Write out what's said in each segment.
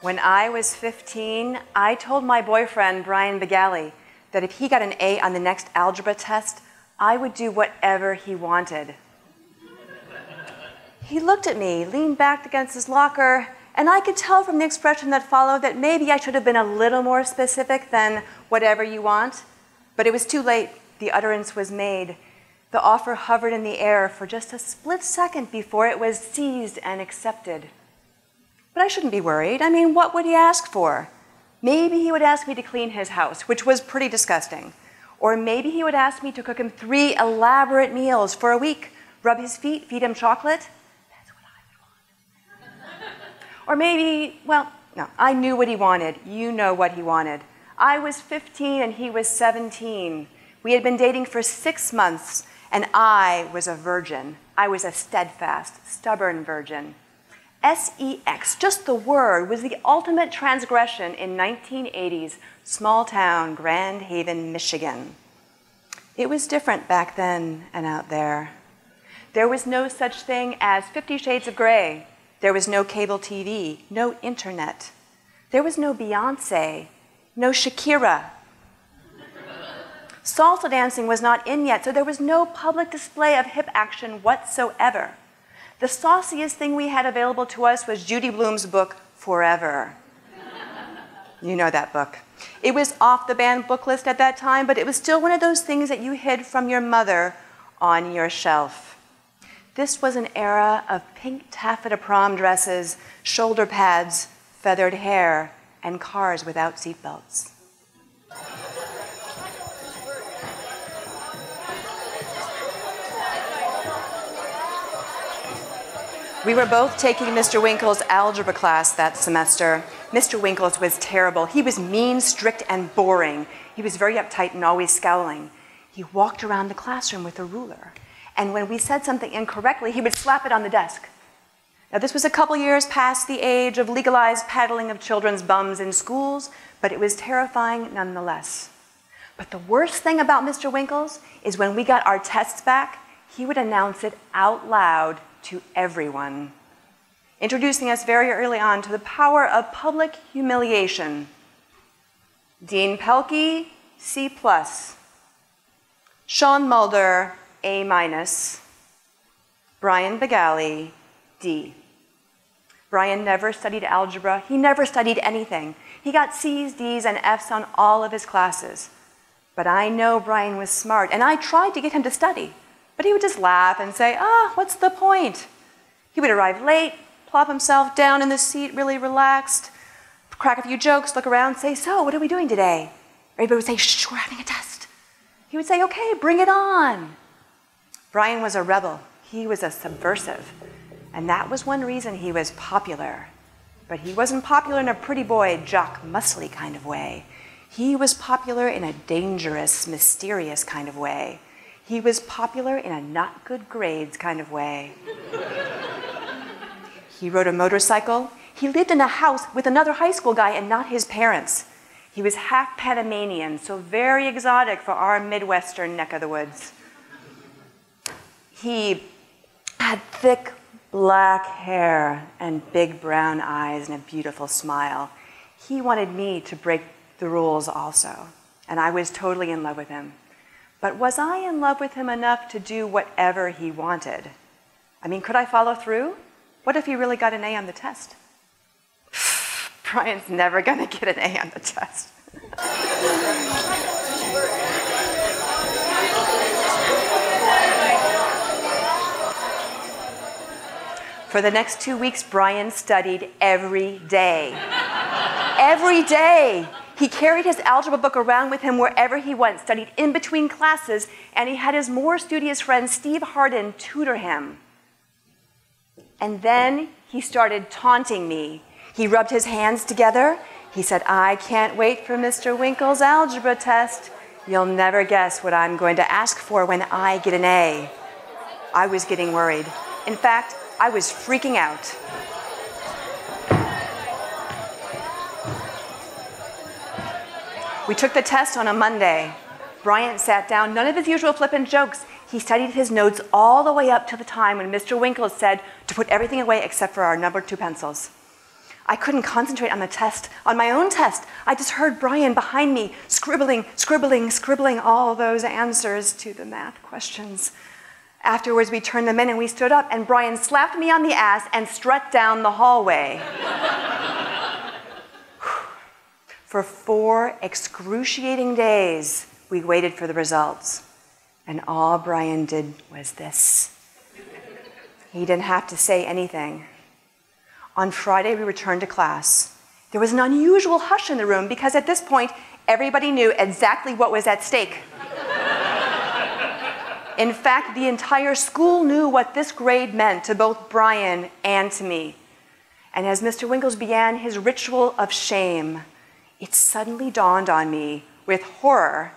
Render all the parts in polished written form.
When I was 15, I told my boyfriend, Brian Begali, that if he got an A on the next algebra test, I would do whatever he wanted. He looked at me, leaned back against his locker, and I could tell from the expression that followed that maybe I should have been a little more specific than whatever you want. But it was too late. The utterance was made. The offer hovered in the air for just a split second before it was seized and accepted. But I shouldn't be worried. I mean, what would he ask for? Maybe he would ask me to clean his house, which was pretty disgusting. Or maybe he would ask me to cook him 3 elaborate meals for a week, rub his feet, feed him chocolate. That's what I would want. Or maybe, well, no, I knew what he wanted. You know what he wanted. I was 15 and he was 17. We had been dating for 6 months, and I was a virgin. I was a steadfast, stubborn virgin. SEX, just the word, was the ultimate transgression in 1980s small town Grand Haven, Michigan. It was different back then and out there. There was no such thing as 50 Shades of Grey. There was no cable TV, no internet. There was no Beyonce, no Shakira. Salsa dancing was not in yet, so there was no public display of hip action whatsoever. The sauciest thing we had available to us was Judy Blume's book, Forever. You know that book. It was off the banned book list at that time, but it was still one of those things that you hid from your mother on your shelf. This was an era of pink taffeta prom dresses, shoulder pads, feathered hair, and cars without seatbelts. We were both taking Mr. Winkle's algebra class that semester. Mr. Winkle's was terrible. He was mean, strict, and boring. He was very uptight and always scowling. He walked around the classroom with a ruler, and when we said something incorrectly, he would slap it on the desk. Now, this was a couple years past the age of legalized paddling of children's bums in schools, but it was terrifying nonetheless. But the worst thing about Mr. Winkle's is when we got our tests back, he would announce it out loud to everyone, introducing us very early on to the power of public humiliation. Dean Pelkey, C+. Sean Mulder, A-. Brian Begali, D. Brian never studied algebra. He never studied anything. He got C's, D's, and F's on all of his classes. But I know Brian was smart, and I tried to get him to study. But he would just laugh and say, what's the point? He would arrive late, plop himself down in the seat, really relaxed, crack a few jokes, look around, say, so, what are we doing today? Everybody would say, shh, we're having a test. He would say, okay, bring it on. Brian was a rebel. He was a subversive. And that was one reason he was popular. But he wasn't popular in a pretty boy, jock, muscly kind of way. He was popular in a dangerous, mysterious kind of way. He was popular in a not good grades kind of way. He rode a motorcycle. He lived in a house with another high school guy and not his parents. He was half Panamanian, so very exotic for our Midwestern neck of the woods. He had thick black hair and big brown eyes and a beautiful smile. He wanted me to break the rules also, and I was totally in love with him. But was I in love with him enough to do whatever he wanted? I mean, could I follow through? What if he really got an A on the test? Brian's never gonna get an A on the test. For the next 2 weeks, Brian studied every day. Every day. He carried his algebra book around with him wherever he went, studied in between classes, and he had his more studious friend Steve Hardin tutor him. And then he started taunting me. He rubbed his hands together. He said, I can't wait for Mr. Winkle's algebra test. You'll never guess what I'm going to ask for when I get an A. I was getting worried. In fact, I was freaking out. We took the test on a Monday. Brian sat down, none of his usual flippant jokes. He studied his notes all the way up to the time when Mr. Winkle said to put everything away except for our number 2 pencils. I couldn't concentrate on the test, on my own test. I just heard Brian behind me scribbling all those answers to the math questions. Afterwards, we turned them in and we stood up, and Brian slapped me on the ass and strut down the hallway. For 4 excruciating days, we waited for the results. And all Brian did was this. He didn't have to say anything. On Friday, we returned to class. There was an unusual hush in the room because at this point, everybody knew exactly what was at stake. In fact, the entire school knew what this grade meant to both Brian and to me. And as Mr. Winkles began his ritual of shame, it suddenly dawned on me with horror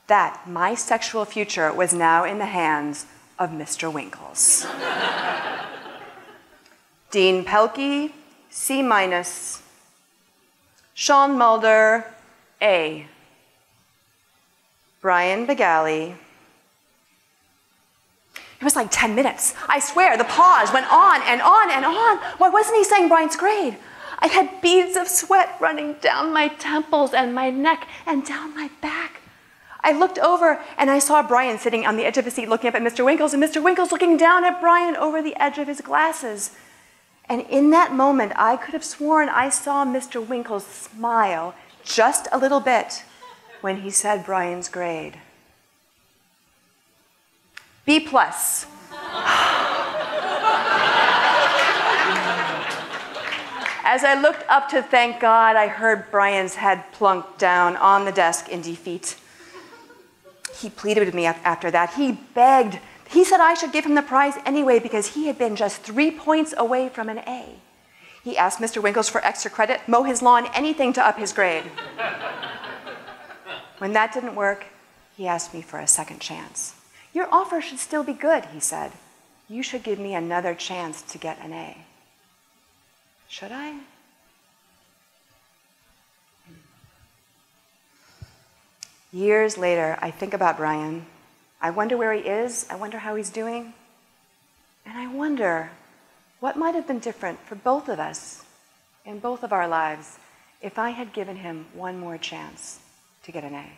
that my sexual future was now in the hands of Mr. Winkles. Dean Pelkey, C-. Sean Mulder, A. Brian Begali. It was like 10 minutes. I swear, the pause went on and on and on. Why wasn't he saying Brian's grade? I had beads of sweat running down my temples and my neck and down my back. I looked over and I saw Brian sitting on the edge of his seat looking up at Mr. Winkles, and Mr. Winkles looking down at Brian over the edge of his glasses. And in that moment, I could have sworn I saw Mr. Winkles smile just a little bit when he said Brian's grade. B+. As I looked up to thank God, I heard Brian's head plunk down on the desk in defeat. He pleaded with me after that. He begged. He said I should give him the prize anyway because he had been just 3 points away from an A. He asked Mr. Winkles for extra credit, mow his lawn, anything to up his grade. When that didn't work, he asked me for a second chance. Your offer should still be good, he said. You should give me another chance to get an A. Should I? Years later, I think about Brian. I wonder where he is. I wonder how he's doing. And I wonder what might have been different for both of us in both of our lives if I had given him one more chance to get an A.